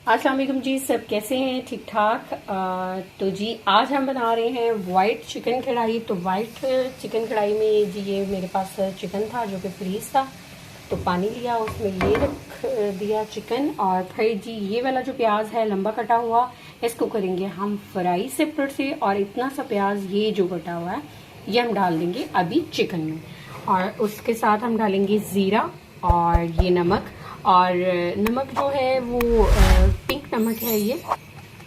अस्सलाम वालेकुम जी। सब कैसे हैं? ठीक ठाक। तो जी आज हम बना रहे हैं वाइट चिकन कढ़ाई। तो वाइट चिकन कढ़ाई में जी ये मेरे पास चिकन था जो कि फ्रीज था, तो पानी लिया, उसमें ये रख दिया चिकन। और फिर जी ये वाला जो प्याज है लंबा कटा हुआ, इसको करेंगे हम फ्राई सेपरेट से। और इतना सा प्याज ये जो कटा हुआ है ये हम डाल देंगे अभी चिकन में। और उसके साथ हम डालेंगे ज़ीरा और ये नमक। और नमक जो है वो पिंक नमक है ये,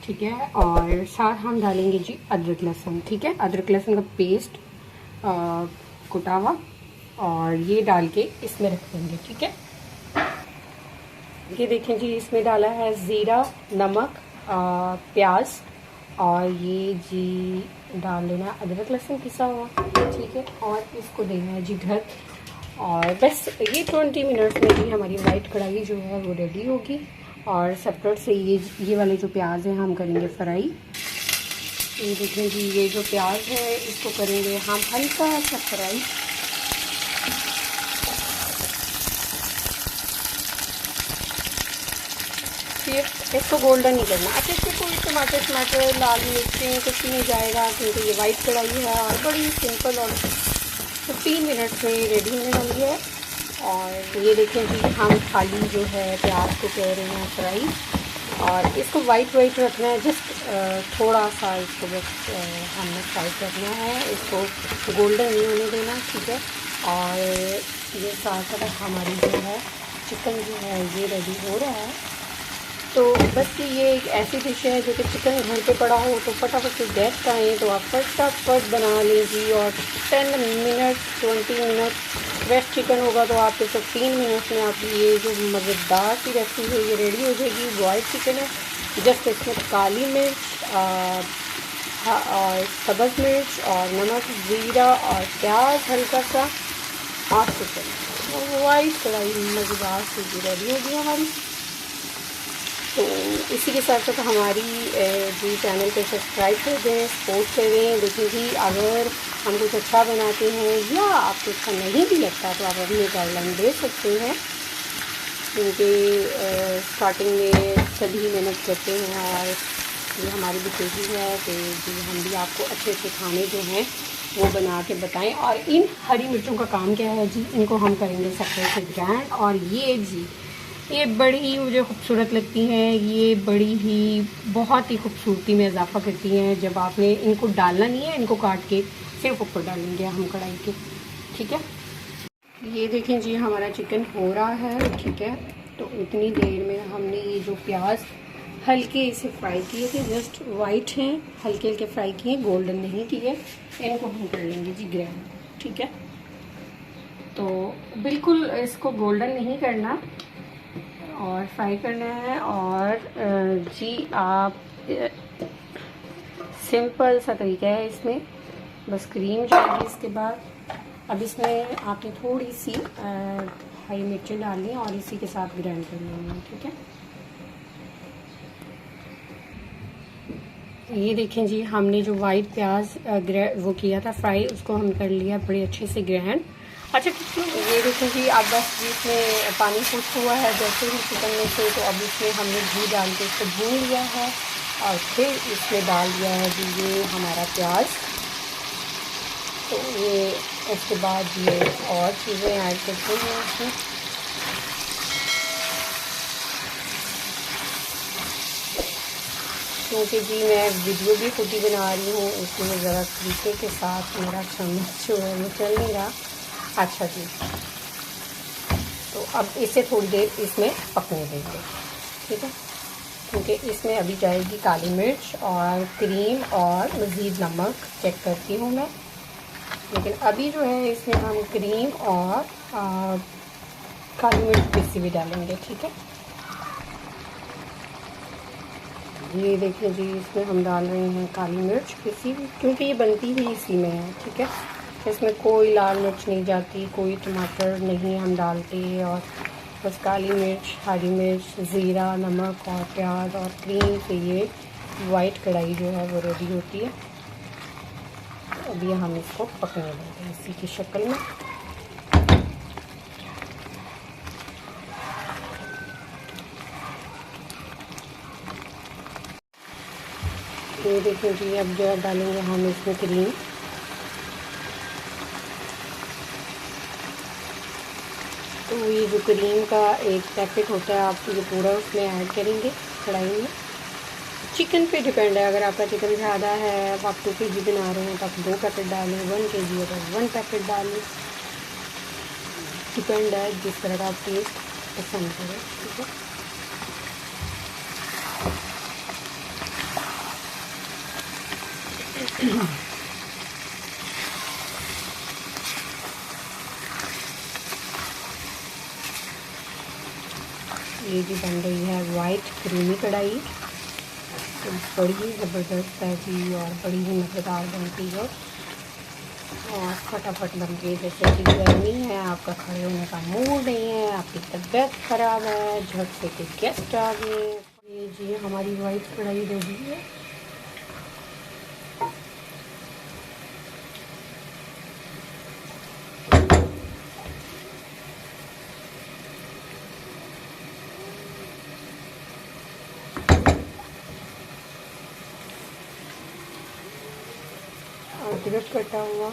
ठीक है। और साथ हम डालेंगे जी अदरक लहसुन, ठीक है। अदरक लहसुन का पेस्ट कुटा हुआ, और ये डाल के इसमें रख देंगे, ठीक है। ये देखें जी इसमें डाला है ज़ीरा, नमक, प्याज, और ये जी डाल लेना अदरक लहसुन पिसा हुआ, ठीक है। और इसको देना है जी ढक। और बस ये 20 मिनट्स में ही हमारी वाइट कढ़ाई जो है वो रेडी होगी। और सेपरेट से ये वाले जो प्याज हैं हम करेंगे फ्राई। ये देखें जी ये जो प्याज है इसको करेंगे हम हल्का सा फ्राई। सिर्फ इसको गोल्डन नहीं करना। अच्छा, इसमें कोई टमाटर लाल मिर्चें कुछ नहीं जाएगा, क्योंकि ये वाइट कढ़ाई है और बड़ी सिंपल और 15 मिनट्स में रेडी होने वाली है। और ये देखें जी हम खाली जो है प्याज को कर रहे हैं फ्राई, और इसको वाइट रखना है, जस्ट थोड़ा सा इसको बस हमने फ्राई करना है, इसको गोल्डन नहीं होने देना, ठीक है। और ये साथ साथ हमारी जो है चिकन जो है ये रेडी हो रहा है। तो बस ये एक ऐसी डिश है जो कि चिकन घर पे पड़ा हो तो फटाफट से गेस्ट आए तो आप फटाफट बना लीजिए। और 10 मिनट 20 मिनट फ्रेश चिकन होगा तो आपके 15 मिनट में आप ये जो मज़ेदार सी रेसिपी है ये रेडी हो जाएगी। बॉइल्ड चिकन है, जस्ट इसमें काली मिर्च और सब्ज़ मिर्च और नमक, ज़ीरा और प्याज हल्का सा, और चिकन वाइट कढ़ाई मज़ेदार सी रेडी होगी हमारी। तो इसी के साथ साथ हमारी जी चैनल पे सब्सक्राइब कर दें, सपोर्ट करें। देखिए जी अगर हम कुछ अच्छा बनाते हैं या आपको अच्छा नहीं भी लगता तो आप अपनी गाइडलाइन दे सकते हैं, क्योंकि स्टार्टिंग में सभी मेहनत करते हैं। और ये हमारी भी कोशिश है कि जी हम भी आपको अच्छे अच्छे खाने जो हैं वो बना के बताएं। और इन हरी मिर्चों का काम क्या है जी, इनको हम करेंगे सेपरेट से ग्राइंड। और ये जी ये बड़ी ही मुझे खूबसूरत लगती हैं, ये बड़ी ही बहुत ही खूबसूरती में इजाफा करती हैं। जब आपने इनको डालना नहीं है, इनको काट के सिर्फ ऊपर डालेंगे हम कढ़ाई के, ठीक है। ये देखें जी हमारा चिकन हो रहा है, ठीक है। तो इतनी देर में हमने ये जो प्याज हल्के इसे फ्राई किए थे, जस्ट वाइट हैं, हल्के हल्के फ्राई किए, गोल्डन नहीं किए, इनको हम कर लेंगे जी ग्राइंड, ठीक है। तो बिल्कुल इसको गोल्डन नहीं करना और फ्राई करना है। और जी आप सिंपल सा तरीका है इसमें, बस क्रीम जाएगी इसके बाद। अब इसमें आपने थोड़ी सी हरी मिर्चें डालनी और इसी के साथ ग्राइंड कर लेनी है, ठीक है। ये देखें जी हमने जो वाइट प्याज वो किया था फ्राई, उसको हम कर लिया बड़े अच्छे से ग्राइंड। अच्छा, ये देखें जी अब बस इसमें पानी खुश हुआ है जैसे ही चिकन में से, तो अब इसमें हमने घी डाल के इसको भून लिया है और फिर इसमें डाल दिया है जी ये हमारा प्याज। तो ये उसके बाद ये और चीज़ें ऐड करते हैं इसमें। क्योंकि जी मैं वीडियो भी खुद ही बना रही हूँ, इसलिए ज़रा तरीके के साथ मेरा चम्मच जो है वो चल नहीं रहा। अच्छा जी, तो अब इसे थोड़ी देर इसमें पकने देंगे, ठीक है। क्योंकि इसमें अभी जाएगी काली मिर्च और क्रीम और मज़ीद नमक चेक करती हूँ मैं, लेकिन अभी जो है इसमें हम क्रीम और काली मिर्च पिसी भी डालेंगे, ठीक है। ये देखिए जी इसमें हम डाल रहे हैं काली मिर्च पिसी, क्योंकि ये बनती ही इसी में है, ठीक है। इसमें कोई लाल मिर्च नहीं जाती, कोई टमाटर नहीं हम डालते, और बस काली मिर्च, हरी मिर्च, ज़ीरा, नमक और प्याज और क्रीम से ये वाइट कढ़ाई जो है वो रेडी होती है। तो अभी हम इसको पकने देंगे इसी की शक्ल में। ये देखिए जी, अब जो है डालेंगे हम इसमें क्रीम। तो ये जो क्रीम का एक पैकेट होता है, आप ये पूरा उसमें ऐड करेंगे कढ़ाई में। चिकन पे डिपेंड है, अगर आपका चिकन ज़्यादा है, आप 2 kg बना रहे हैं तो आप 2 पैकेट डालें, 1 kg है तो 1 पैकेट डालें। डिपेंड है जिस तरह का आप टेस्ट पसंद करें, ठीक है। ये भी बन रही है वाइट क्रीमी कढ़ाई, तो बड़ी ही ज़बरदस्त है जी और बड़ी ही मज़ेदार बनती है और फटाफट बनती है। जैसे कि गर्मी है, आपका खड़े होने का मूड नहीं है, आपकी तबीयत ख़राब है, झट से कोई गेस्ट आ गए। ये जी हमारी वाइट कढ़ाई रेडी है। अदरक कटा हुआ